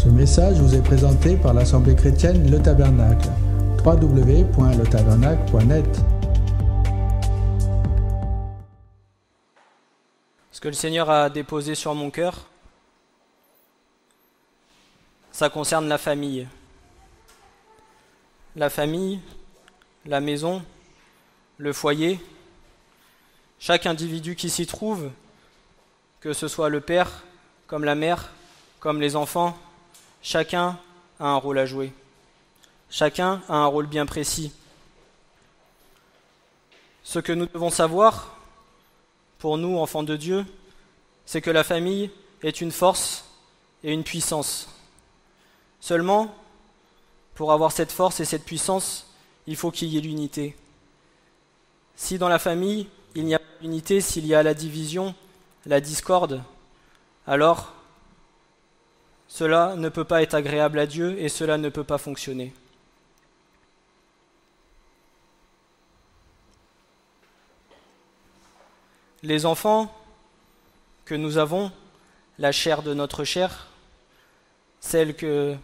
Ce message vous est présenté par l'Assemblée chrétienne Le Tabernacle. www.letabernacle.net. Ce que le Seigneur a déposé sur mon cœur, ça concerne la famille. La famille, la maison, le foyer. Chaque individu qui s'y trouve, que ce soit le père, comme la mère, comme les enfants, chacun a un rôle à jouer. Chacun a un rôle bien précis. Ce que nous devons savoir, pour nous, enfants de Dieu, c'est que la famille est une force et une puissance. Seulement, pour avoir cette force et cette puissance, il faut qu'il y ait l'unité. Si dans la famille, il n'y a pas d'unité, s'il y a la division, la discorde, alors cela ne peut pas être agréable à Dieu et cela ne peut pas fonctionner. Les enfants que nous avons, la chair de notre chair, celle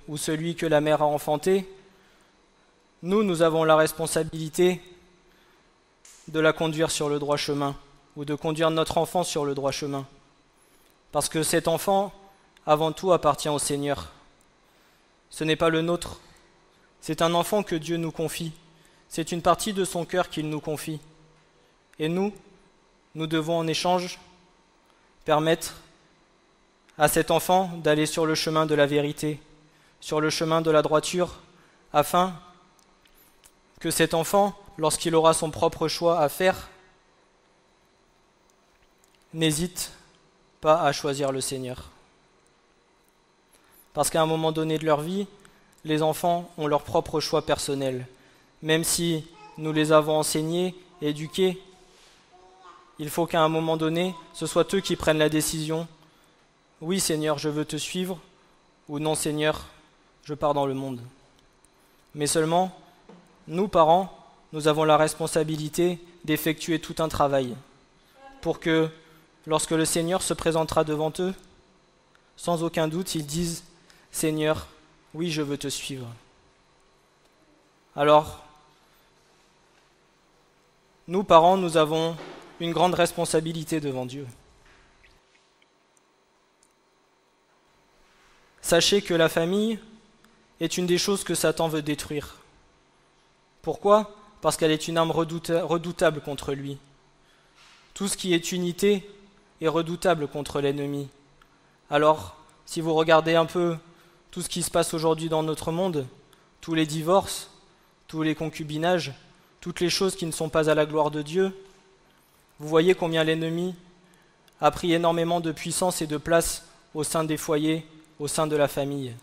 ou celui que la mère a enfanté, nous avons la responsabilité de la conduire sur le droit chemin, ou de conduire notre enfant sur le droit chemin. Parce que cet enfant, avant tout, appartient au Seigneur. Ce n'est pas le nôtre. C'est un enfant que Dieu nous confie. C'est une partie de son cœur qu'il nous confie. Et nous devons en échange permettre à cet enfant d'aller sur le chemin de la vérité, sur le chemin de la droiture, afin que cet enfant, lorsqu'il aura son propre choix à faire, n'hésite pas à choisir le Seigneur. Parce qu'à un moment donné de leur vie, les enfants ont leur propre choix personnel. Même si nous les avons enseignés, éduqués, il faut qu'à un moment donné, ce soit eux qui prennent la décision. Oui, Seigneur, je veux te suivre, ou non, Seigneur, je pars dans le monde. Mais seulement, nous, parents, nous avons la responsabilité d'effectuer tout un travail pour que, lorsque le Seigneur se présentera devant eux, sans aucun doute, ils disent « Seigneur, oui, je veux te suivre ». Alors, nous, parents, nous avons une grande responsabilité devant Dieu. Sachez que la famille est une des choses que Satan veut détruire. Pourquoi ? Parce qu'elle est une arme redoutable contre lui. Tout ce qui est unité est redoutable contre l'ennemi. Alors, si vous regardez un peu tout ce qui se passe aujourd'hui dans notre monde, tous les divorces, tous les concubinages, toutes les choses qui ne sont pas à la gloire de Dieu, vous voyez combien l'ennemi a pris énormément de puissance et de place au sein des foyers, au sein de la famille.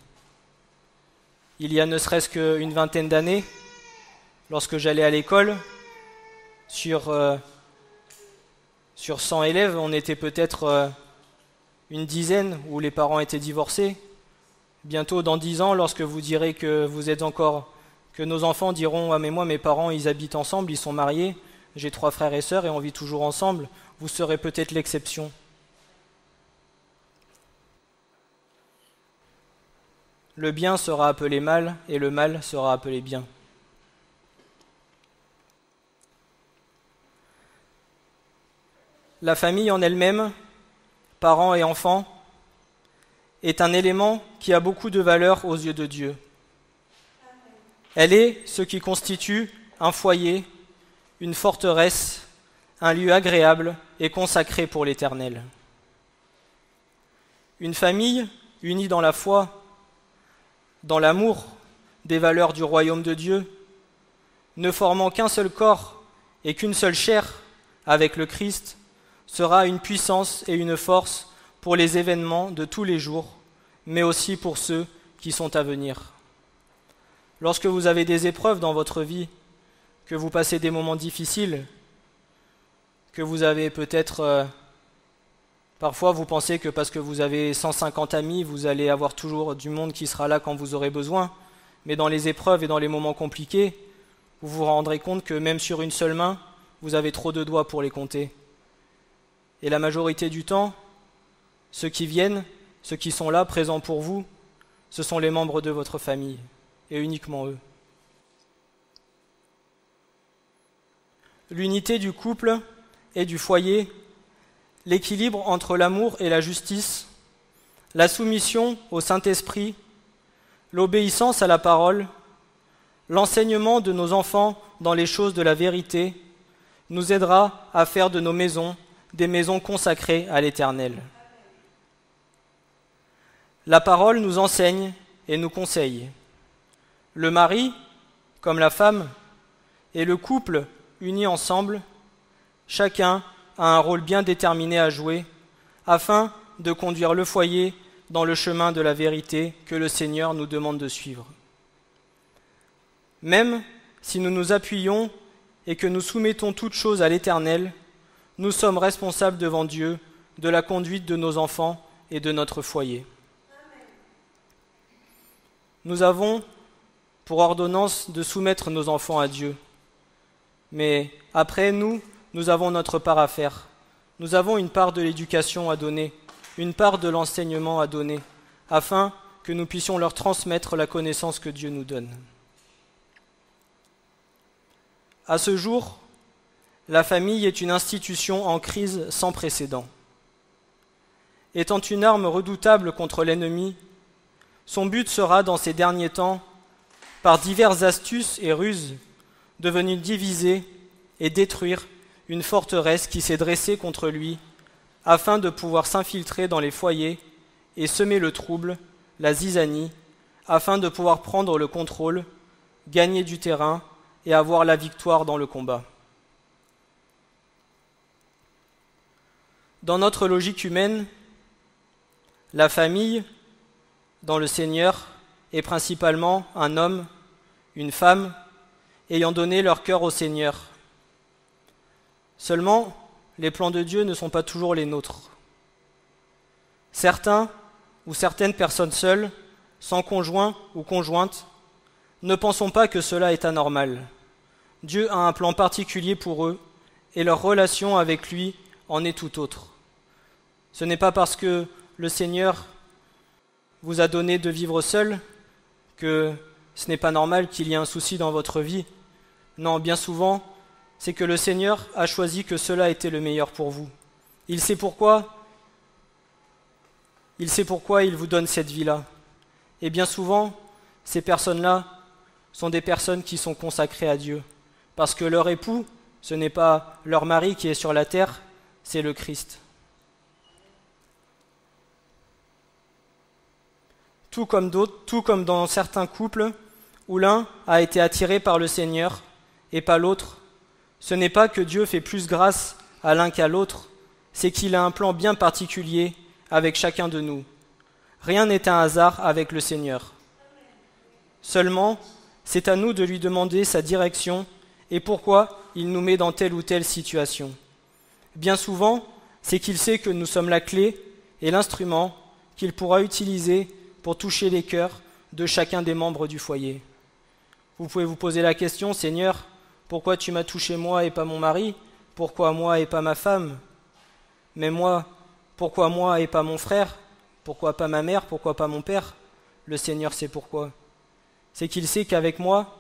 Il y a ne serait-ce qu'une vingtaine d'années, lorsque j'allais à l'école, sur 100 élèves, on était peut-être une dizaine où les parents étaient divorcés. Bientôt, dans 10 ans, lorsque vous direz que vous êtes encore, que nos enfants diront « Ah mais moi, mes parents, ils habitent ensemble, ils sont mariés, j'ai 3 frères et sœurs et on vit toujours ensemble », vous serez peut-être l'exception. Le bien sera appelé mal et le mal sera appelé bien. La famille en elle-même, parents et enfants, est un élément qui a beaucoup de valeur aux yeux de Dieu. Elle est ce qui constitue un foyer, une forteresse, un lieu agréable et consacré pour l'Éternel. Une famille unie dans la foi, dans l'amour des valeurs du royaume de Dieu, ne formant qu'un seul corps et qu'une seule chair avec le Christ, sera une puissance et une force pour les événements de tous les jours, mais aussi pour ceux qui sont à venir. Lorsque vous avez des épreuves dans votre vie, que vous passez des moments difficiles, que vous avez peut-être... Parfois, vous pensez que parce que vous avez 150 amis, vous allez avoir toujours du monde qui sera là quand vous aurez besoin. Mais dans les épreuves et dans les moments compliqués, vous vous rendrez compte que même sur une seule main, vous avez trop de doigts pour les compter. Et la majorité du temps, ceux qui viennent, ceux qui sont là, présents pour vous, ce sont les membres de votre famille, et uniquement eux. L'unité du couple et du foyer, l'équilibre entre l'amour et la justice, la soumission au Saint-Esprit, l'obéissance à la parole, l'enseignement de nos enfants dans les choses de la vérité nous aidera à faire de nos maisons des maisons consacrées à l'Éternel. La parole nous enseigne et nous conseille. Le mari, comme la femme, et le couple unis ensemble, chacun a un rôle bien déterminé à jouer afin de conduire le foyer dans le chemin de la vérité que le Seigneur nous demande de suivre. Même si nous nous appuyons et que nous soumettons toutes choses à l'Éternel, nous sommes responsables devant Dieu de la conduite de nos enfants et de notre foyer. Nous avons pour ordonnance de soumettre nos enfants à Dieu. Mais après, nous avons notre part à faire. Nous avons une part de l'éducation à donner, une part de l'enseignement à donner, afin que nous puissions leur transmettre la connaissance que Dieu nous donne. À ce jour, la famille est une institution en crise sans précédent. Étant une arme redoutable contre l'ennemi, son but sera, dans ces derniers temps, par diverses astuces et ruses, de venir diviser et détruire une forteresse qui s'est dressée contre lui, afin de pouvoir s'infiltrer dans les foyers et semer le trouble, la zizanie, afin de pouvoir prendre le contrôle, gagner du terrain et avoir la victoire dans le combat. Dans notre logique humaine, la famille, dans le Seigneur, est principalement un homme, une femme, ayant donné leur cœur au Seigneur. Seulement, les plans de Dieu ne sont pas toujours les nôtres. Certains ou certaines personnes seules, sans conjoint ou conjointe, ne pensons pas que cela est anormal. Dieu a un plan particulier pour eux et leur relation avec lui en est tout autre. Ce n'est pas parce que le Seigneur vous a donné de vivre seul que ce n'est pas normal qu'il y ait un souci dans votre vie. Non, bien souvent, c'est que le Seigneur a choisi que cela était le meilleur pour vous. Il sait pourquoi il vous donne cette vie-là. Et bien souvent, ces personnes-là sont des personnes qui sont consacrées à Dieu. Parce que leur époux, ce n'est pas leur mari qui est sur la terre, c'est le Christ. Tout comme dans certains couples où l'un a été attiré par le Seigneur et pas l'autre, ce n'est pas que Dieu fait plus grâce à l'un qu'à l'autre, c'est qu'il a un plan bien particulier avec chacun de nous. Rien n'est un hasard avec le Seigneur. Seulement, c'est à nous de lui demander sa direction et pourquoi il nous met dans telle ou telle situation. Bien souvent, c'est qu'il sait que nous sommes la clé et l'instrument qu'il pourra utiliser pour toucher les cœurs de chacun des membres du foyer. Vous pouvez vous poser la question, Seigneur, pourquoi tu m'as touché moi et pas mon mari? Pourquoi moi et pas ma femme? Mais moi, pourquoi moi et pas mon frère? Pourquoi pas ma mère? Pourquoi pas mon père? Le Seigneur sait pourquoi. C'est qu'il sait qu'avec moi,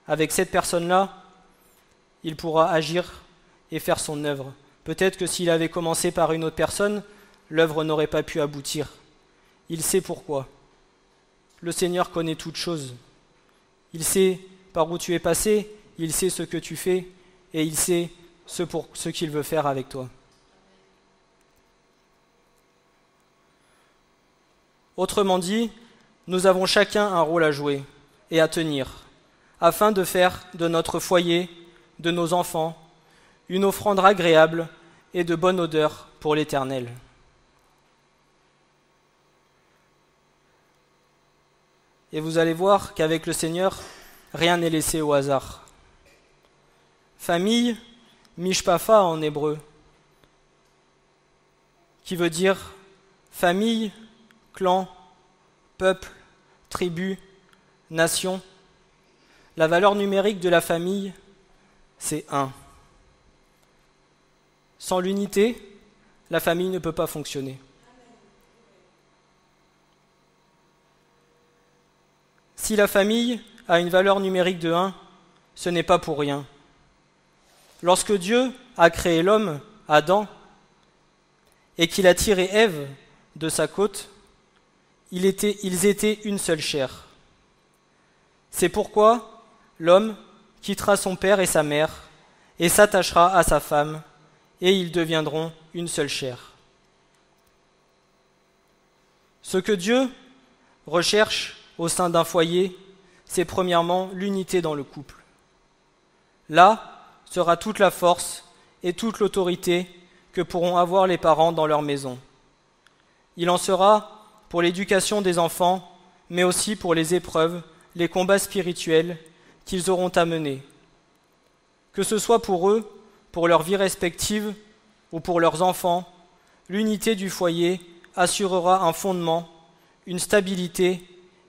avec cette personne-là, il pourra agir et faire son œuvre. Peut-être que s'il avait commencé par une autre personne, l'œuvre n'aurait pas pu aboutir. Il sait pourquoi. Le Seigneur connaît toutes choses. Il sait par où tu es passé, il sait ce que tu fais, et il sait ce qu'il veut faire avec toi. Autrement dit, nous avons chacun un rôle à jouer et à tenir, afin de faire de notre foyer, de nos enfants, une offrande agréable et de bonne odeur pour l'Éternel. Et vous allez voir qu'avec le Seigneur, rien n'est laissé au hasard. Famille, mishpafa en hébreu, qui veut dire famille, clan, peuple, tribu, nation. La valeur numérique de la famille, c'est 1. Sans l'unité, la famille ne peut pas fonctionner. Si la famille a une valeur numérique de 1, ce n'est pas pour rien. Lorsque Dieu a créé l'homme, Adam, et qu'il a tiré Ève de sa côte, ils étaient une seule chair. C'est pourquoi l'homme quittera son père et sa mère et s'attachera à sa femme, et ils deviendront une seule chair. Ce que Dieu recherche au sein d'un foyer, c'est premièrement l'unité dans le couple. Là sera toute la force et toute l'autorité que pourront avoir les parents dans leur maison. Il en sera pour l'éducation des enfants, mais aussi pour les épreuves, les combats spirituels qu'ils auront à mener. Que ce soit pour eux, pour leur vie respective ou pour leurs enfants, l'unité du foyer assurera un fondement, une stabilité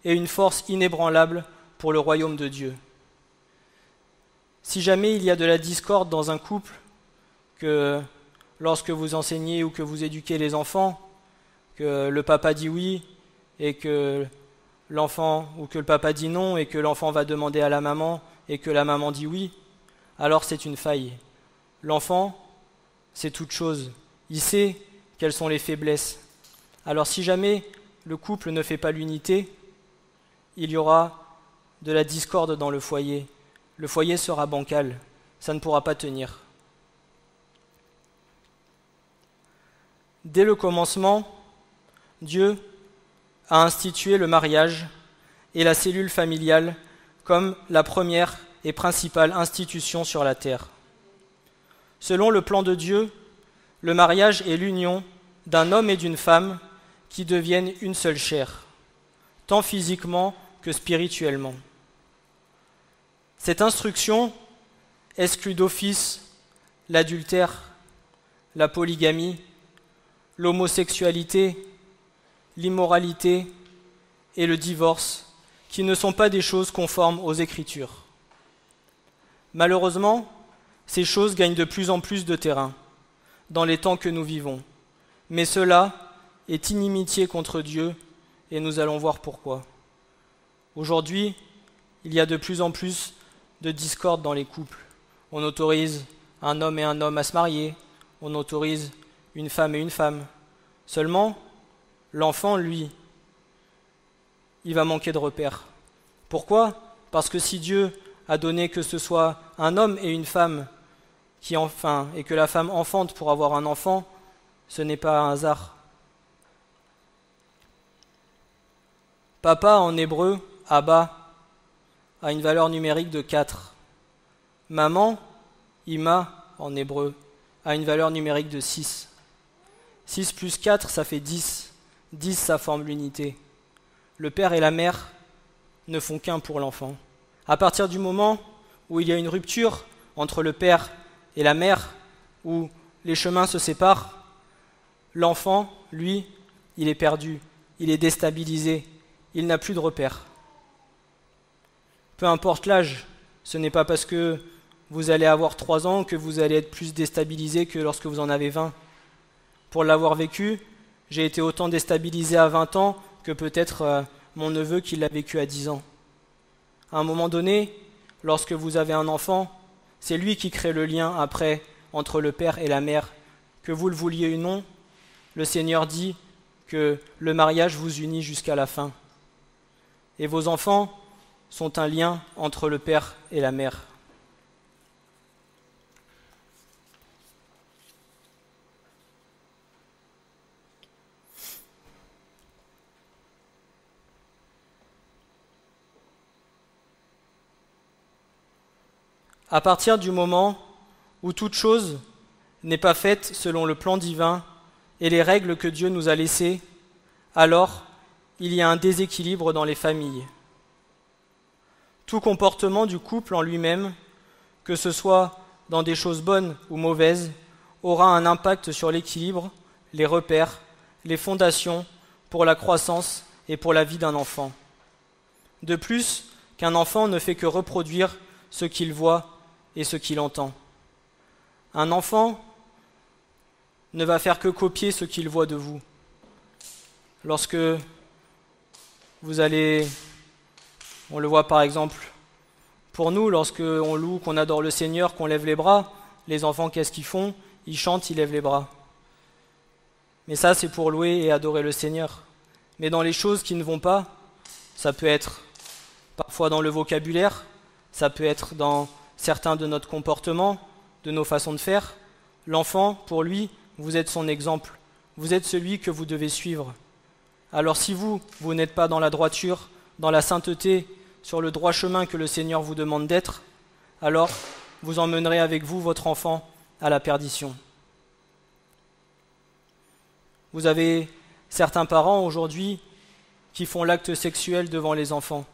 et une force inébranlable pour le royaume de Dieu. Si jamais il y a de la discorde dans un couple, que lorsque vous enseignez ou que vous éduquez les enfants, que le papa dit oui et que l'enfant, ou que le papa dit non et que l'enfant va demander à la maman et que la maman dit oui, alors c'est une faille. L'enfant, c'est toute chose. Il sait quelles sont les faiblesses. Alors si jamais le couple ne fait pas l'unité, il y aura de la discorde dans le foyer. Le foyer sera bancal, ça ne pourra pas tenir. Dès le commencement, Dieu a institué le mariage et la cellule familiale comme la première et principale institution sur la terre. Selon le plan de Dieu, le mariage est l'union d'un homme et d'une femme qui deviennent une seule chair, tant physiquement que spirituellement. Cette instruction exclut d'office l'adultère, la polygamie, l'homosexualité, l'immoralité et le divorce, qui ne sont pas des choses conformes aux Écritures. Malheureusement, ces choses gagnent de plus en plus de terrain dans les temps que nous vivons, mais cela est inimitié contre Dieu et nous allons voir pourquoi. Aujourd'hui, il y a de plus en plus de discorde dans les couples. On autorise un homme et un homme à se marier, on autorise une femme et une femme. Seulement, l'enfant, lui, il va manquer de repères. Pourquoi ? Parce que si Dieu a donné que ce soit un homme et une femme et que la femme enfante pour avoir un enfant, ce n'est pas un hasard. Papa en hébreu, Abba, a une valeur numérique de 4. Maman, Ima en hébreu, a une valeur numérique de 6. 6 plus 4, ça fait 10. 10, ça forme l'unité. Le père et la mère ne font qu'un pour l'enfant. À partir du moment où il y a une rupture entre le père et la mère, où les chemins se séparent, l'enfant, lui, il est perdu, il est déstabilisé, il n'a plus de repères. Peu importe l'âge, ce n'est pas parce que vous allez avoir 3 ans que vous allez être plus déstabilisé que lorsque vous en avez 20. Pour l'avoir vécu, j'ai été autant déstabilisé à 20 ans que peut-être mon neveu qui l'a vécu à 10 ans. À un moment donné, lorsque vous avez un enfant, c'est lui qui crée le lien après entre le père et la mère. Que vous le vouliez ou non, le Seigneur dit que le mariage vous unit jusqu'à la fin. Et vos enfants sont un lien entre le père et la mère. À partir du moment où toute chose n'est pas faite selon le plan divin et les règles que Dieu nous a laissées, alors il y a un déséquilibre dans les familles. Tout comportement du couple en lui-même, que ce soit dans des choses bonnes ou mauvaises, aura un impact sur l'équilibre, les repères, les fondations pour la croissance et pour la vie d'un enfant. De plus, qu'un enfant ne fait que reproduire ce qu'il voit et ce qu'il entend. Un enfant ne va faire que copier ce qu'il voit de vous. Lorsque vous allez On le voit par exemple pour nous, lorsque on loue, qu'on adore le Seigneur, qu'on lève les bras, les enfants, qu'est-ce qu'ils font? Ils chantent, ils lèvent les bras. Mais ça, c'est pour louer et adorer le Seigneur. Mais dans les choses qui ne vont pas, ça peut être parfois dans le vocabulaire, ça peut être dans certains de notre comportement, de nos façons de faire. L'enfant, pour lui, vous êtes son exemple. Vous êtes celui que vous devez suivre. Alors si vous n'êtes pas dans la droiture, dans la sainteté, sur le droit chemin que le Seigneur vous demande d'être, alors vous emmènerez avec vous votre enfant à la perdition. Vous avez certains parents aujourd'hui qui font l'acte sexuel devant les enfants.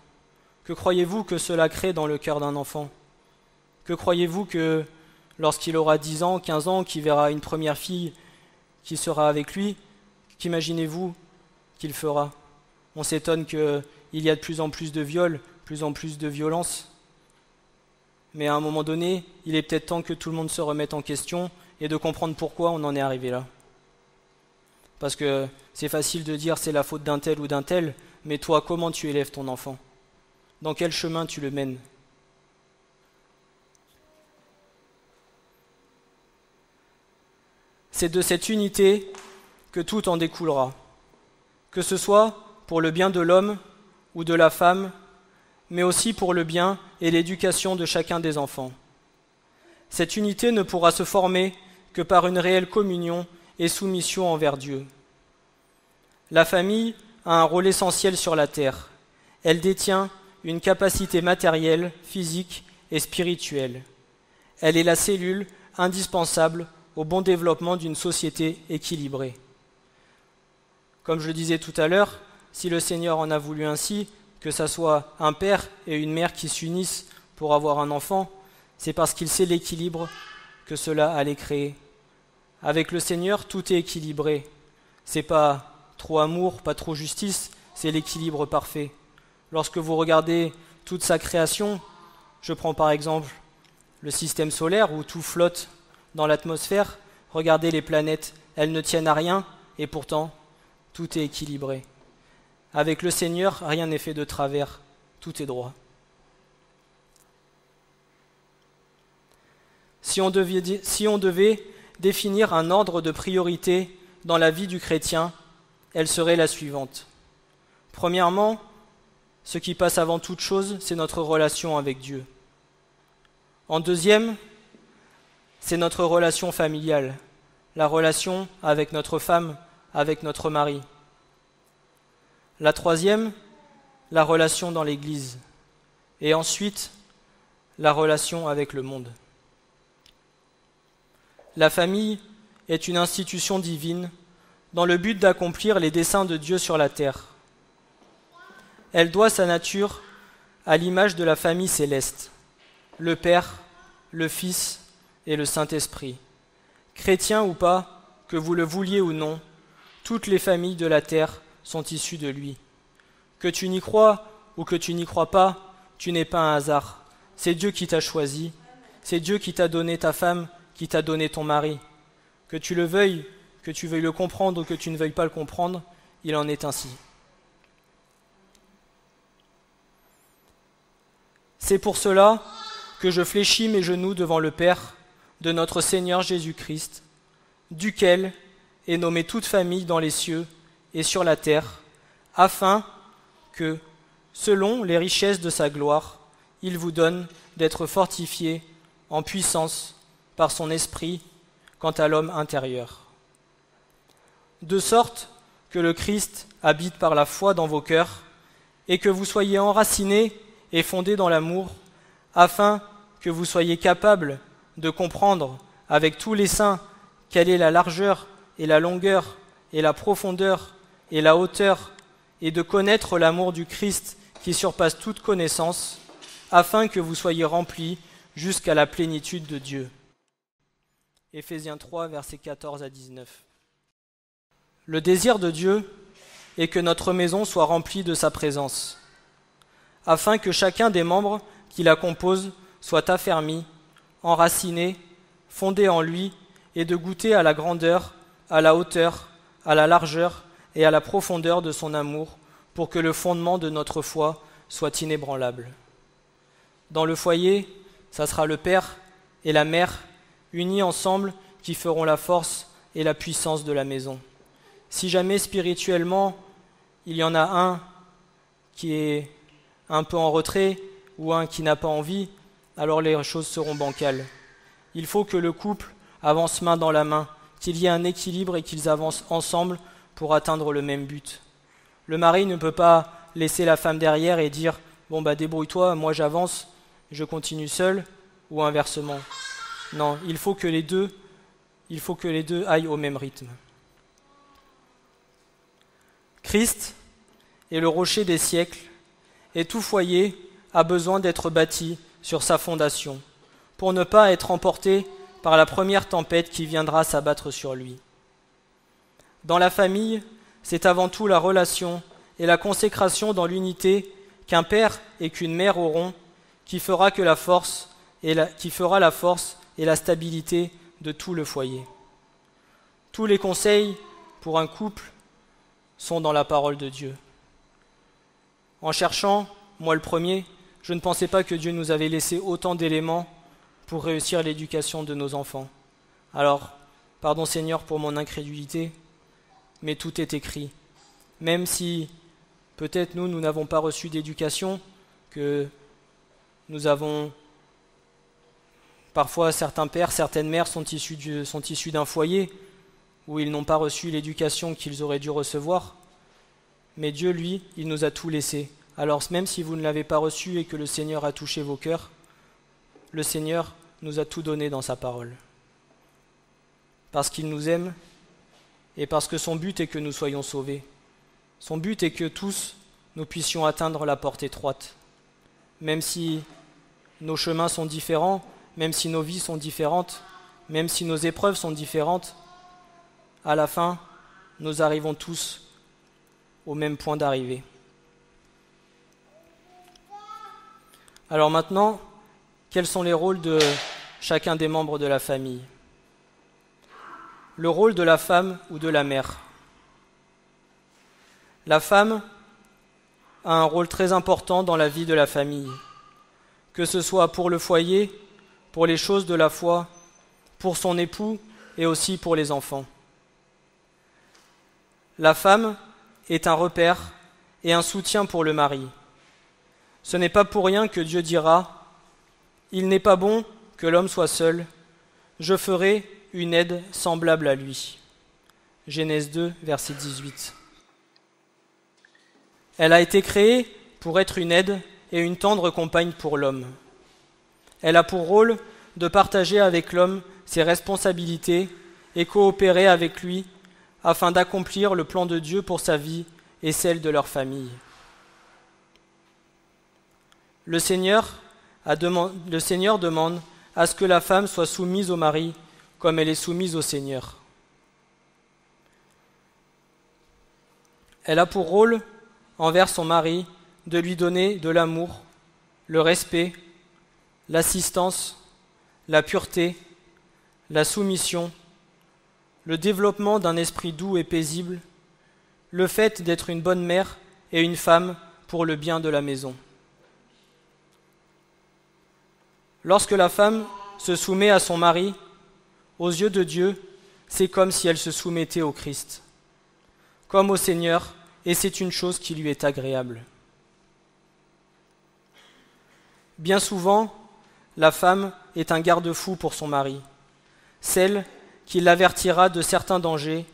Que croyez-vous que cela crée dans le cœur d'un enfant? Que croyez-vous que lorsqu'il aura 10 ans, 15 ans, qu'il verra une première fille qui sera avec lui, qu'imaginez-vous qu'il fera? On s'étonne qu'il y a de plus en plus de viols, plus en plus de violence. Mais à un moment donné, il est peut-être temps que tout le monde se remette en question et de comprendre pourquoi on en est arrivé là. Parce que c'est facile de dire c'est la faute d'un tel ou d'un tel, mais toi, comment tu élèves ton enfant? Dans quel chemin tu le mènes? C'est de cette unité que tout en découlera, que ce soit pour le bien de l'homme ou de la femme, mais aussi pour le bien et l'éducation de chacun des enfants. Cette unité ne pourra se former que par une réelle communion et soumission envers Dieu. La famille a un rôle essentiel sur la terre. Elle détient une capacité matérielle, physique et spirituelle. Elle est la cellule indispensable au bon développement d'une société équilibrée. Comme je le disais tout à l'heure, si le Seigneur en a voulu ainsi, que ce soit un père et une mère qui s'unissent pour avoir un enfant, c'est parce qu'il sait l'équilibre que cela allait créer. Avec le Seigneur, tout est équilibré. C'est pas trop amour, pas trop justice, c'est l'équilibre parfait. Lorsque vous regardez toute sa création, je prends par exemple le système solaire où tout flotte dans l'atmosphère, regardez les planètes, elles ne tiennent à rien et pourtant tout est équilibré. Avec le Seigneur, rien n'est fait de travers, tout est droit. Si on devait définir un ordre de priorité dans la vie du chrétien, elle serait la suivante. Premièrement, ce qui passe avant toute chose, c'est notre relation avec Dieu. En deuxième, c'est notre relation familiale, la relation avec notre femme, avec notre mari. La troisième, la relation dans l'Église. Et ensuite, la relation avec le monde. La famille est une institution divine dans le but d'accomplir les desseins de Dieu sur la terre. Elle doit sa nature à l'image de la famille céleste, le Père, le Fils et le Saint-Esprit. Chrétiens ou pas, que vous le vouliez ou non, toutes les familles de la terre sont issues de lui. Que tu n'y crois ou que tu n'y crois pas, tu n'es pas un hasard. C'est Dieu qui t'a choisi, c'est Dieu qui t'a donné ta femme, qui t'a donné ton mari. Que tu le veuilles, que tu veuilles le comprendre ou que tu ne veuilles pas le comprendre, il en est ainsi. C'est pour cela que je fléchis mes genoux devant le Père de notre Seigneur Jésus-Christ, duquel est nommée toute famille dans les cieux et sur la terre, afin que, selon les richesses de sa gloire, il vous donne d'être fortifiés en puissance par son esprit quant à l'homme intérieur. De sorte que le Christ habite par la foi dans vos cœurs et que vous soyez enracinés et fondés dans l'amour, afin que vous soyez capables de comprendre avec tous les saints quelle est la largeur et la longueur et la profondeur et la hauteur, et de connaître l'amour du Christ qui surpasse toute connaissance, afin que vous soyez remplis jusqu'à la plénitude de Dieu. Éphésiens 3, versets 14 à 19. Le désir de Dieu est que notre maison soit remplie de sa présence, afin que chacun des membres qui la composent soit affermi, enraciné, fondé en lui, et de goûter à la grandeur, à la hauteur, à la largeur et à la profondeur de son amour, pour que le fondement de notre foi soit inébranlable. Dans le foyer, ça sera le père et la mère unis ensemble qui feront la force et la puissance de la maison. Si jamais spirituellement, il y en a un qui est un peu en retrait ou un qui n'a pas envie, alors les choses seront bancales. Il faut que le couple avance main dans la main, qu'il y ait un équilibre et qu'ils avancent ensemble pour atteindre le même but. Le mari ne peut pas laisser la femme derrière et dire « Bon bah débrouille-toi, moi j'avance, je continue seul » ou inversement. Non, il faut que les deux aillent au même rythme. Christ est le rocher des siècles et tout foyer a besoin d'être bâti sur sa fondation pour ne pas être emporté par la première tempête qui viendra s'abattre sur lui. Dans la famille, c'est avant tout la relation et la consécration dans l'unité qu'un père et qu'une mère auront qui fera la force et la stabilité de tout le foyer. Tous les conseils pour un couple sont dans la parole de Dieu. En cherchant, moi le premier, je ne pensais pas que Dieu nous avait laissé autant d'éléments pour réussir l'éducation de nos enfants. Alors, pardon Seigneur pour mon incrédulité, mais tout est écrit. Même si peut-être nous n'avons pas reçu d'éducation, que nous avons parfois certains pères, certaines mères sont issus d'un foyer où ils n'ont pas reçu l'éducation qu'ils auraient dû recevoir. Mais Dieu, lui, il nous a tout laissé. Alors même si vous ne l'avez pas reçu et que le Seigneur a touché vos cœurs, le Seigneur nous a tout donné dans sa parole. Parce qu'il nous aime et parce que son but est que nous soyons sauvés. Son but est que tous, nous puissions atteindre la porte étroite. Même si nos chemins sont différents, même si nos vies sont différentes, même si nos épreuves sont différentes, à la fin, nous arrivons tous au même point d'arrivée. Alors maintenant, quels sont les rôles de chacun des membres de la famille? Le rôle de la femme ou de la mère. La femme a un rôle très important dans la vie de la famille, que ce soit pour le foyer, pour les choses de la foi, pour son époux et aussi pour les enfants. La femme est un repère et un soutien pour le mari. Ce n'est pas pour rien que Dieu dira « Il n'est pas bon que l'homme soit seul, je ferai une aide semblable à lui. » Genèse 2, verset 18. Elle a été créée pour être une aide et une tendre compagne pour l'homme. Elle a pour rôle de partager avec l'homme ses responsabilités et coopérer avec lui afin d'accomplir le plan de Dieu pour sa vie et celle de leur famille. Le Seigneur demande à ce que la femme soit soumise au mari comme elle est soumise au Seigneur. Elle a pour rôle, envers son mari, de lui donner de l'amour, le respect, l'assistance, la pureté, la soumission, le développement d'un esprit doux et paisible, le fait d'être une bonne mère et une femme pour le bien de la maison. Lorsque la femme se soumet à son mari, aux yeux de Dieu, c'est comme si elle se soumettait au Christ, comme au Seigneur, et c'est une chose qui lui est agréable. Bien souvent, la femme est un garde-fou pour son mari, celle qui l'avertira de certains dangers,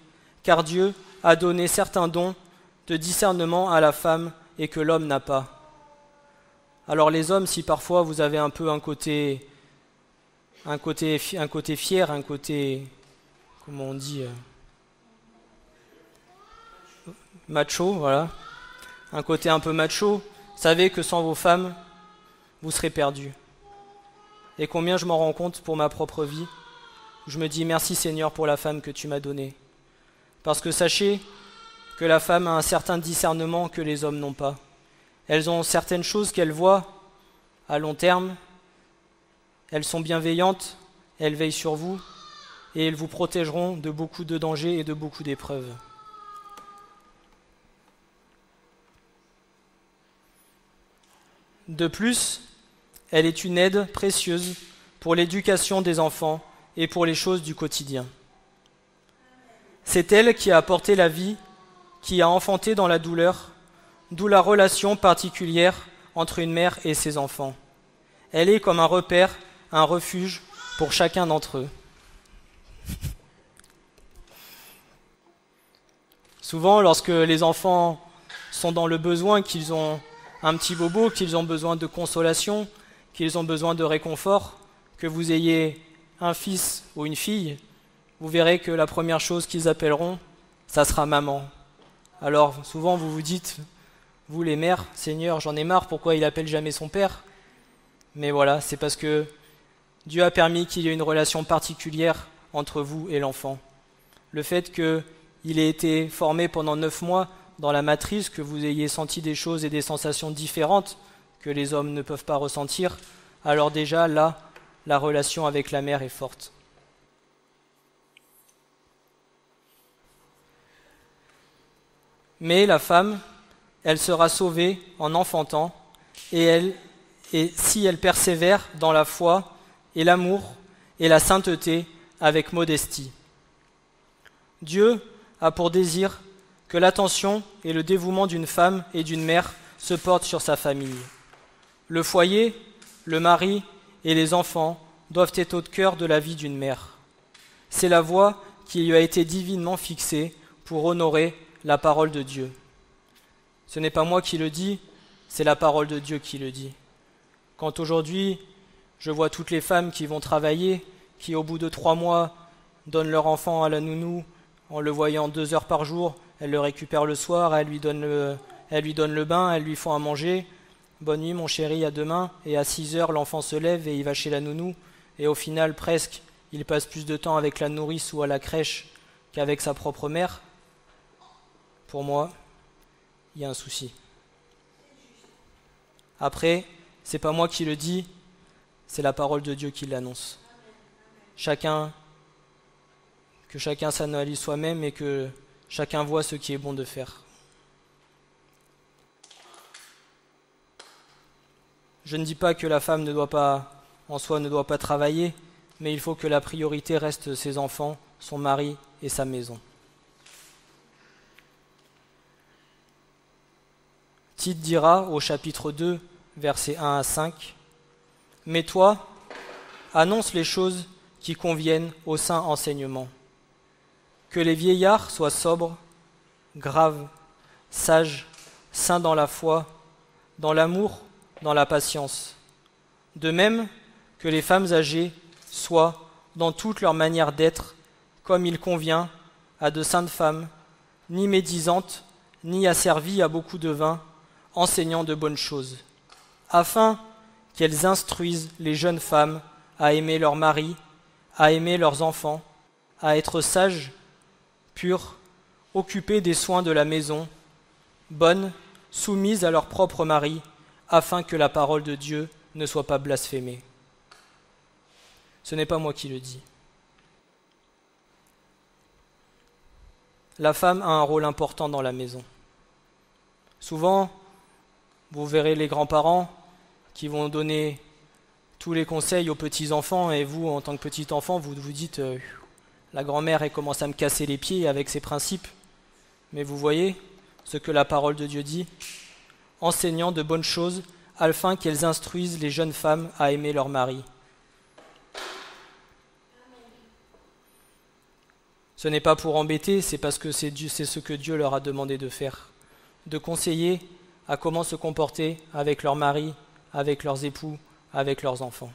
car Dieu a donné certains dons de discernement à la femme et que l'homme n'a pas. Alors les hommes, si parfois vous avez un peu un côté fier, un côté, comment on dit, macho, voilà, un côté un peu macho, savez que sans vos femmes, vous serez perdus. Et combien je m'en rends compte pour ma propre vie, je me dis merci Seigneur pour la femme que tu m'as donnée. Parce que sachez que la femme a un certain discernement que les hommes n'ont pas. Elles ont certaines choses qu'elles voient à long terme, elles sont bienveillantes, elles veillent sur vous et elles vous protégeront de beaucoup de dangers et de beaucoup d'épreuves. De plus, elle est une aide précieuse pour l'éducation des enfants et pour les choses du quotidien. C'est elle qui a apporté la vie, qui a enfanté dans la douleur, d'où la relation particulière entre une mère et ses enfants. Elle est comme un repère, un refuge pour chacun d'entre eux. Souvent, lorsque les enfants sont dans le besoin, qu'ils ont un petit bobo, qu'ils ont besoin de consolation, qu'ils ont besoin de réconfort, que vous ayez un fils ou une fille, vous verrez que la première chose qu'ils appelleront, ça sera maman. Alors souvent vous vous dites, vous les mères, Seigneur, j'en ai marre, pourquoi il appelle jamais son père? Mais voilà, c'est parce que Dieu a permis qu'il y ait une relation particulière entre vous et l'enfant. Le fait qu'il ait été formé pendant 9 mois dans la matrice, que vous ayez senti des choses et des sensations différentes que les hommes ne peuvent pas ressentir, alors déjà là, la relation avec la mère est forte. Mais la femme, elle sera sauvée en enfantant, et si elle persévère dans la foi et l'amour et la sainteté avec modestie. Dieu a pour désir que l'attention et le dévouement d'une femme et d'une mère se portent sur sa famille. Le foyer, le mari et les enfants doivent être au cœur de la vie d'une mère. C'est la voie qui lui a été divinement fixée pour honorer la parole de Dieu. Ce n'est pas moi qui le dis, c'est la parole de Dieu qui le dit. Quand aujourd'hui, je vois toutes les femmes qui vont travailler, qui au bout de 3 mois donnent leur enfant à la nounou, en le voyant 2 heures par jour, elles le récupèrent le soir, elles lui donnent le bain, elles lui font à manger. Bonne nuit mon chéri, à demain. Et à 6 heures, l'enfant se lève et il va chez la nounou. Et au final, presque, il passe plus de temps avec la nourrice ou à la crèche qu'avec sa propre mère. Pour moi, il y a un souci. Après, c'est pas moi qui le dis, c'est la parole de Dieu qui l'annonce. Que chacun s'analyse soi-même et que chacun voit ce qui est bon de faire. Je ne dis pas que la femme ne doit pas travailler, mais il faut que la priorité reste ses enfants, son mari et sa maison. Tite dira au chapitre 2, versets 1 à 5, « Mais toi, annonce les choses qui conviennent au saint enseignement. Que les vieillards soient sobres, graves, sages, saints dans la foi, dans l'amour, dans la patience. De même que les femmes âgées soient, dans toute leur manière d'être, comme il convient à de saintes femmes, ni médisantes, ni asservies à beaucoup de vin, enseignant de bonnes choses, afin qu'elles instruisent les jeunes femmes à aimer leur mari, à aimer leurs enfants, à être sages, pures, occupées des soins de la maison, bonnes, soumises à leur propre mari, afin que la parole de Dieu ne soit pas blasphémée. » Ce n'est pas moi qui le dis. La femme a un rôle important dans la maison. Souvent, vous verrez les grands-parents qui vont donner tous les conseils aux petits-enfants, et vous, en tant que petit-enfant, vous vous dites la grand-mère, elle commence à me casser les pieds avec ses principes. Mais vous voyez ce que la parole de Dieu dit, enseignant de bonnes choses, afin qu'elles instruisent les jeunes femmes à aimer leur mari. Ce n'est pas pour embêter, c'est parce que c'est ce que Dieu leur a demandé de faire, de conseiller à comment se comporter avec leur mari, avec leurs époux, avec leurs enfants.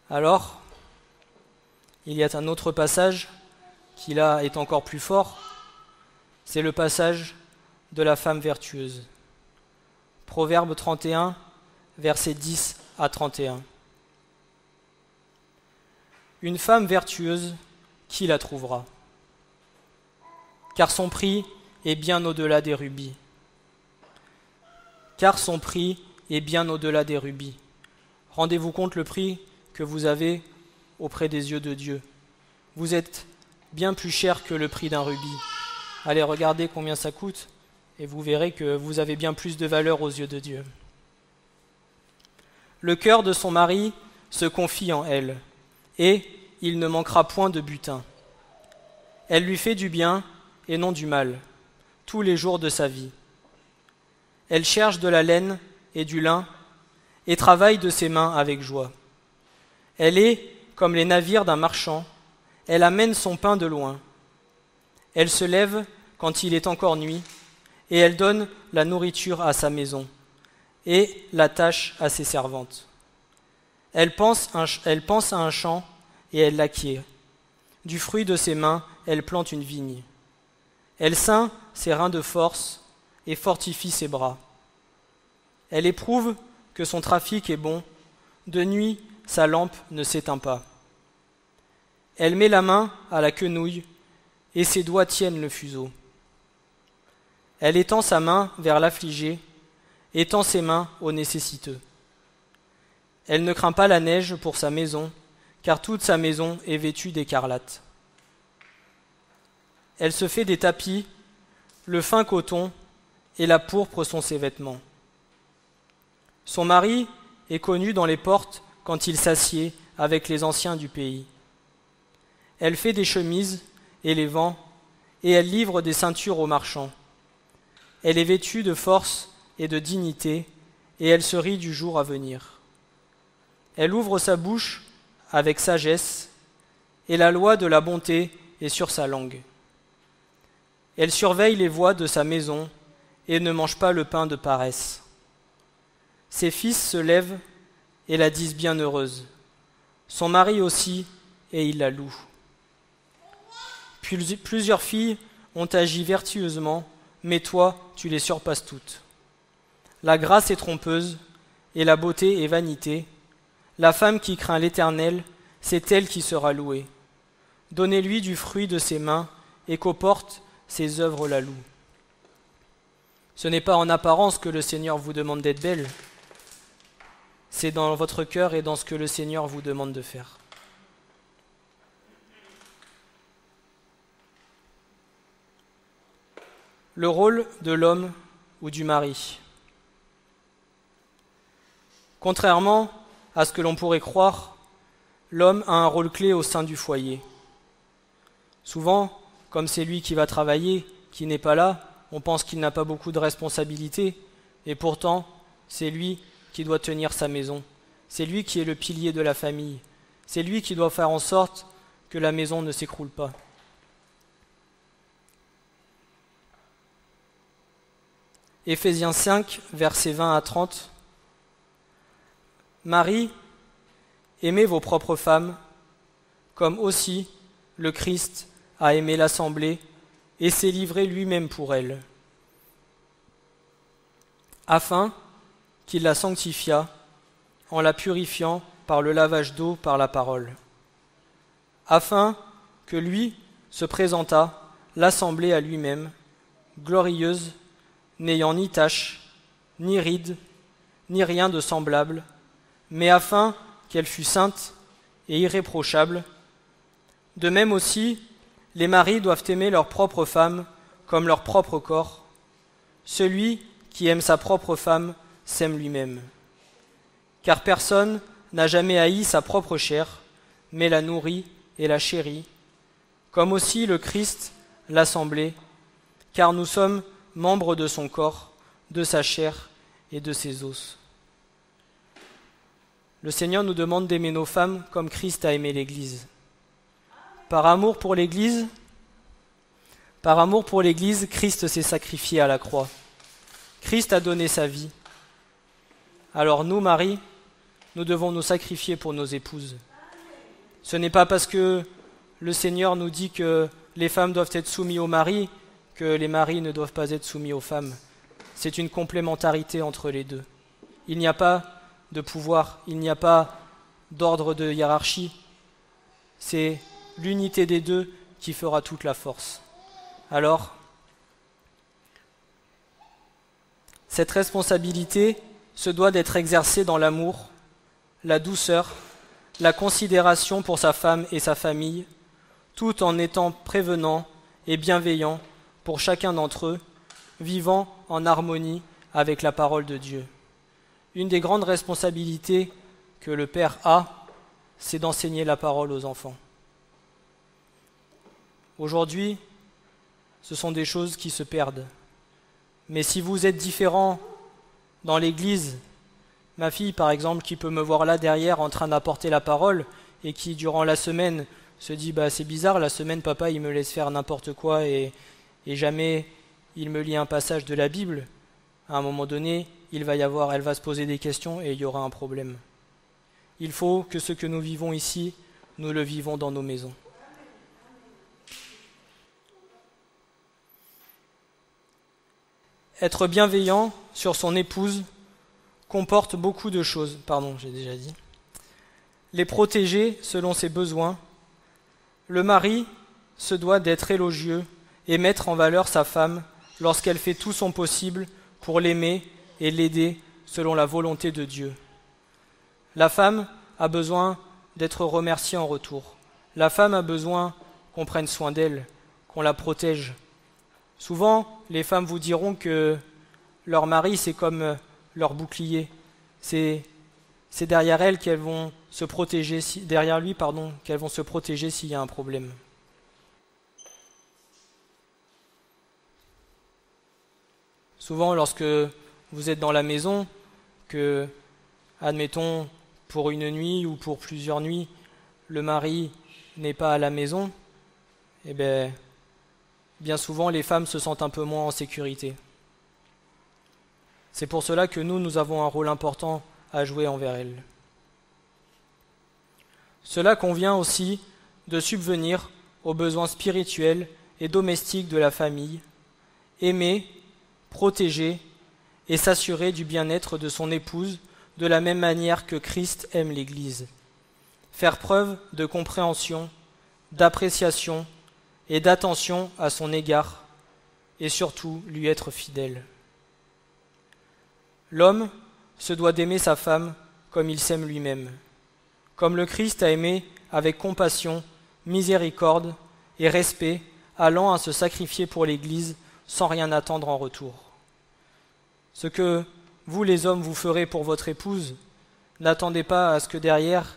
Alors, il y a un autre passage qui là est encore plus fort, c'est le passage de la femme vertueuse. Proverbe 31, versets 10 à 31. Une femme vertueuse, qui la trouvera? Car son prix est bien au-delà des rubis. Car son prix est bien au-delà des rubis. Rendez-vous compte le prix que vous avez auprès des yeux de Dieu. Vous êtes bien plus cher que le prix d'un rubis. Allez, regardez combien ça coûte et vous verrez que vous avez bien plus de valeur aux yeux de Dieu. Le cœur de son mari se confie en elle, et il ne manquera point de butin. Elle lui fait du bien et non du mal, tous les jours de sa vie. Elle cherche de la laine et du lin, et travaille de ses mains avec joie. Elle est comme les navires d'un marchand, elle amène son pain de loin. Elle se lève quand il est encore nuit, et elle donne la nourriture à sa maison, et la tâche à ses servantes. Elle pense à un champ, et elle l'acquiert. Du fruit de ses mains, elle plante une vigne. Elle ceint ses reins de force, et fortifie ses bras. Elle éprouve que son trafic est bon, de nuit sa lampe ne s'éteint pas. Elle met la main à la quenouille, et ses doigts tiennent le fuseau. Elle étend sa main vers l'affligé, étend ses mains aux nécessiteux. Elle ne craint pas la neige pour sa maison, car toute sa maison est vêtue d'écarlate. Elle se fait des tapis, le fin coton et la pourpre sont ses vêtements. Son mari est connu dans les portes quand il s'assied avec les anciens du pays. Elle fait des chemises et les vend, et elle livre des ceintures aux marchands. Elle est vêtue de force et de dignité, et elle se rit du jour à venir. Elle ouvre sa bouche avec sagesse, et la loi de la bonté est sur sa langue. Elle surveille les voies de sa maison, et ne mange pas le pain de paresse. Ses fils se lèvent et la disent bienheureuse. Son mari aussi, et il la loue. Plusieurs filles ont agi vertueusement, mais toi, tu les surpasses toutes. La grâce est trompeuse, et la beauté est vanité. La femme qui craint l'Éternel, c'est elle qui sera louée. Donnez-lui du fruit de ses mains, et qu'aux portes ses œuvres la louent. Ce n'est pas en apparence que le Seigneur vous demande d'être belle, c'est dans votre cœur et dans ce que le Seigneur vous demande de faire. Le rôle de l'homme ou du mari. Contrairement à ce que l'on pourrait croire, l'homme a un rôle clé au sein du foyer. Souvent, comme c'est lui qui va travailler, qui n'est pas là, on pense qu'il n'a pas beaucoup de responsabilités, et pourtant, c'est lui qui doit tenir sa maison. C'est lui qui est le pilier de la famille. C'est lui qui doit faire en sorte que la maison ne s'écroule pas. Éphésiens 5, versets 20 à 30. Marie, aimez vos propres femmes, comme aussi le Christ a aimé l'Assemblée et s'est livré lui-même pour elle, afin qu'il la sanctifiât en la purifiant par le lavage d'eau par la parole, afin que lui se présentât l'Assemblée à lui-même, glorieuse, n'ayant ni tache, ni ride, ni rien de semblable, mais afin qu'elle fût sainte et irréprochable. De même aussi, les maris doivent aimer leur propre femme comme leur propre corps. Celui qui aime sa propre femme s'aime lui-même. Car personne n'a jamais haï sa propre chair, mais la nourrit et la chérit, comme aussi le Christ l'Assemblée, car nous sommes membres de son corps, de sa chair et de ses os. Le Seigneur nous demande d'aimer nos femmes comme Christ a aimé l'Église. Par amour pour l'Église, Christ s'est sacrifié à la croix. Christ a donné sa vie. Alors nous, maris, nous devons nous sacrifier pour nos épouses. Ce n'est pas parce que le Seigneur nous dit que les femmes doivent être soumises aux maris que les maris ne doivent pas être soumis aux femmes. C'est une complémentarité entre les deux. Il n'y a pas de pouvoir, il n'y a pas d'ordre de hiérarchie. C'est l'unité des deux qui fera toute la force. Alors, cette responsabilité se doit d'être exercée dans l'amour, la douceur, la considération pour sa femme et sa famille, tout en étant prévenant et bienveillant pour chacun d'entre eux, vivant en harmonie avec la parole de Dieu. Une des grandes responsabilités que le Père a, c'est d'enseigner la parole aux enfants. Aujourd'hui, ce sont des choses qui se perdent. Mais si vous êtes différent dans l'église, ma fille par exemple, qui peut me voir là derrière en train d'apporter la parole et qui durant la semaine se dit « c'est bizarre, la semaine papa il me laisse faire n'importe quoi et jamais il me lit un passage de la Bible », à un moment donné, elle va se poser des questions et il y aura un problème. Il faut que ce que nous vivons ici, nous le vivons dans nos maisons. Être bienveillant sur son épouse comporte beaucoup de choses. Les protéger selon ses besoins. Le mari se doit d'être élogieux et mettre en valeur sa femme lorsqu'elle fait tout son possible pour l'aimer et l'aider selon la volonté de Dieu. La femme a besoin d'être remerciée en retour. La femme a besoin qu'on prenne soin d'elle, qu'on la protège. Souvent, les femmes vous diront que leur mari, c'est comme leur bouclier. C'est derrière elle qu'elles vont se protéger, derrière lui, qu'elles vont se protéger s'il y a un problème. Souvent, lorsque vous êtes dans la maison, que, admettons, pour une nuit ou pour plusieurs nuits, le mari n'est pas à la maison, bien souvent, les femmes se sentent un peu moins en sécurité. C'est pour cela que nous avons un rôle important à jouer envers elles. Cela convient aussi de subvenir aux besoins spirituels et domestiques de la famille, aimer, protéger et s'assurer du bien-être de son épouse de la même manière que Christ aime l'Église. Faire preuve de compréhension, d'appréciation et d'attention à son égard et surtout lui être fidèle. L'homme se doit d'aimer sa femme comme il s'aime lui-même, comme le Christ a aimé avec compassion, miséricorde et respect, allant à se sacrifier pour l'Église sans rien attendre en retour. Ce que vous les hommes vous ferez pour votre épouse, n'attendez pas à ce que derrière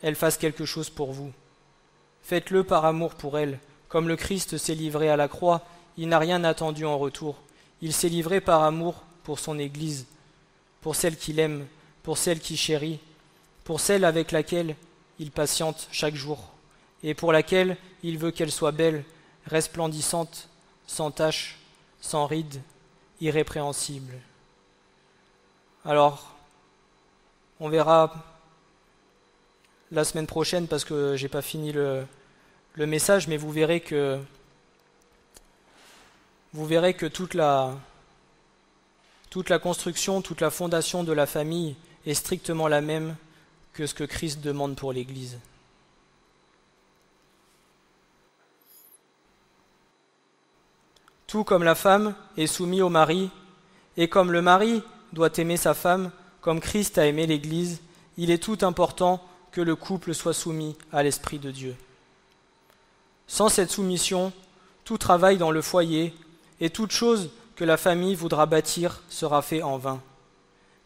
elle fasse quelque chose pour vous. Faites-le par amour pour elle, comme le Christ s'est livré à la croix, il n'a rien attendu en retour. Il s'est livré par amour pour son Église, pour celle qu'il aime, pour celle qu'il chérit, pour celle avec laquelle il patiente chaque jour, et pour laquelle il veut qu'elle soit belle, resplendissante, sans tache, sans rides, irrépréhensible. Alors, on verra la semaine prochaine, parce que j'ai pas fini le message, mais vous verrez que toute la construction, toute la fondation de la famille est strictement la même que ce que Christ demande pour l'Église. Tout comme la femme est soumise au mari, et comme le mari doit aimer sa femme, comme Christ a aimé l'Église, il est tout important que le couple soit soumis à l'Esprit de Dieu. Sans cette soumission, tout travail dans le foyer et toute chose que la famille voudra bâtir sera fait en vain,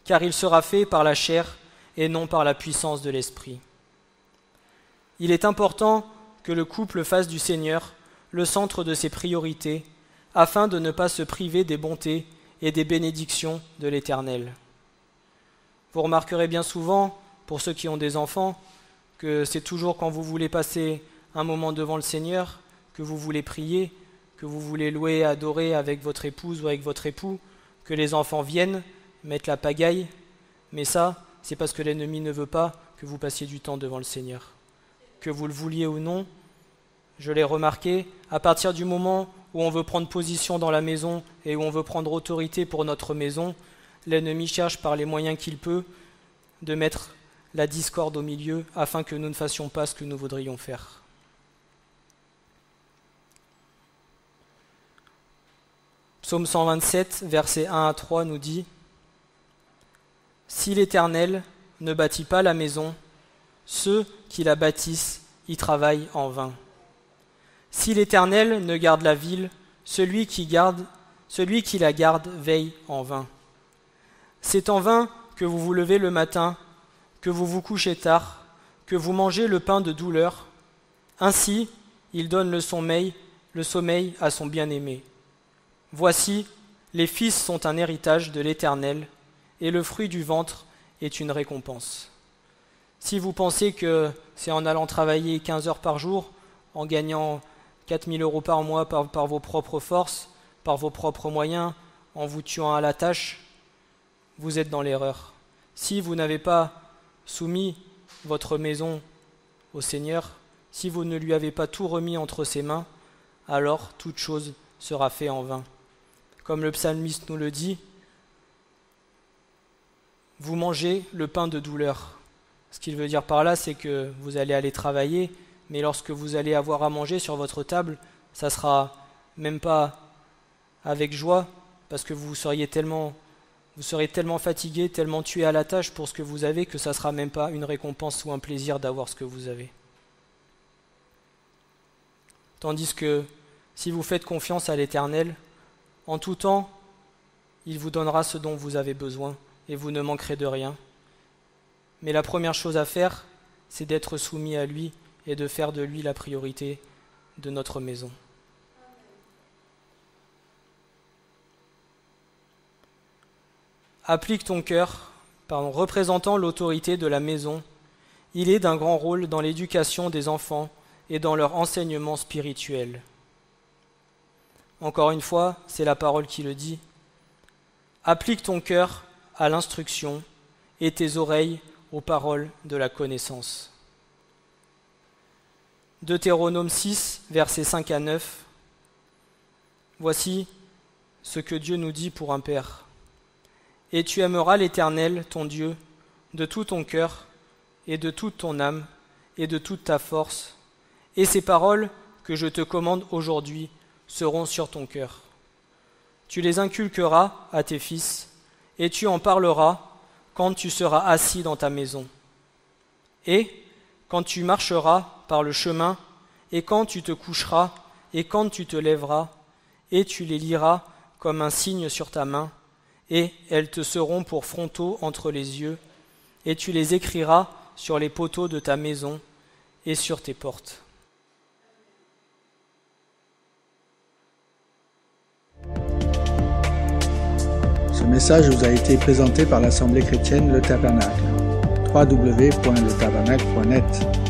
car il sera fait par la chair et non par la puissance de l'Esprit. Il est important que le couple fasse du Seigneur le centre de ses priorités, afin de ne pas se priver des bontés et des bénédictions de l'Éternel. Vous remarquerez bien souvent, pour ceux qui ont des enfants, que c'est toujours quand vous voulez passer un moment devant le Seigneur, que vous voulez prier, que vous voulez louer, adorer avec votre épouse ou avec votre époux, que les enfants viennent, mettent la pagaille, mais ça, c'est parce que l'ennemi ne veut pas que vous passiez du temps devant le Seigneur. Que vous le vouliez ou non, je l'ai remarqué, à partir du moment où on veut prendre position dans la maison et où on veut prendre autorité pour notre maison, l'ennemi cherche par les moyens qu'il peut de mettre la discorde au milieu afin que nous ne fassions pas ce que nous voudrions faire. Psaume 127, versets 1 à 3 nous dit « Si l'Éternel ne bâtit pas la maison, ceux qui la bâtissent y travaillent en vain. Si l'Éternel ne garde la ville, celui qui garde celui qui la garde veille en vain. C'est en vain que vous vous levez le matin, que vous vous couchez tard, que vous mangez le pain de douleur. Ainsi, il donne le sommeil à son bien-aimé. Voici, les fils sont un héritage de l'Éternel, et le fruit du ventre est une récompense. Si vous pensez que c'est en allant travailler 15 heures par jour, en gagnant 4 000 € par mois par vos propres forces, par vos propres moyens, en vous tuant à la tâche, vous êtes dans l'erreur. Si vous n'avez pas soumis votre maison au Seigneur, si vous ne lui avez pas tout remis entre ses mains, alors toute chose sera faite en vain. Comme le psalmiste nous le dit, vous mangez le pain de douleur. Ce qu'il veut dire par là, c'est que vous allez aller travailler, mais lorsque vous allez avoir à manger sur votre table, ça sera même pas avec joie, parce que vous serez tellement fatigué, tellement tué à la tâche pour ce que vous avez, que ça sera même pas une récompense ou un plaisir d'avoir ce que vous avez. Tandis que si vous faites confiance à l'Éternel, en tout temps, il vous donnera ce dont vous avez besoin et vous ne manquerez de rien. Mais la première chose à faire, c'est d'être soumis à lui et de faire de lui la priorité de notre maison. Applique ton cœur, représentant l'autorité de la maison. Il est d'un grand rôle dans l'éducation des enfants et dans leur enseignement spirituel. Encore une fois, c'est la parole qui le dit. Applique ton cœur à l'instruction et tes oreilles aux paroles de la connaissance. Deutéronome 6, versets 5 à 9. Voici ce que Dieu nous dit pour un père. Et tu aimeras l'Éternel, ton Dieu, de tout ton cœur, et de toute ton âme, et de toute ta force. Et ces paroles que je te commande aujourd'hui seront sur ton cœur. Tu les inculqueras à tes fils, et tu en parleras quand tu seras assis dans ta maison. Et quand tu marcheras par le chemin, et quand tu te coucheras, et quand tu te lèveras, et tu les liras comme un signe sur ta main, et elles te seront pour frontaux entre les yeux, et tu les écriras sur les poteaux de ta maison et sur tes portes. Ce message vous a été présenté par l'Assemblée chrétienne Le Tabernacle. www.letabernacle.net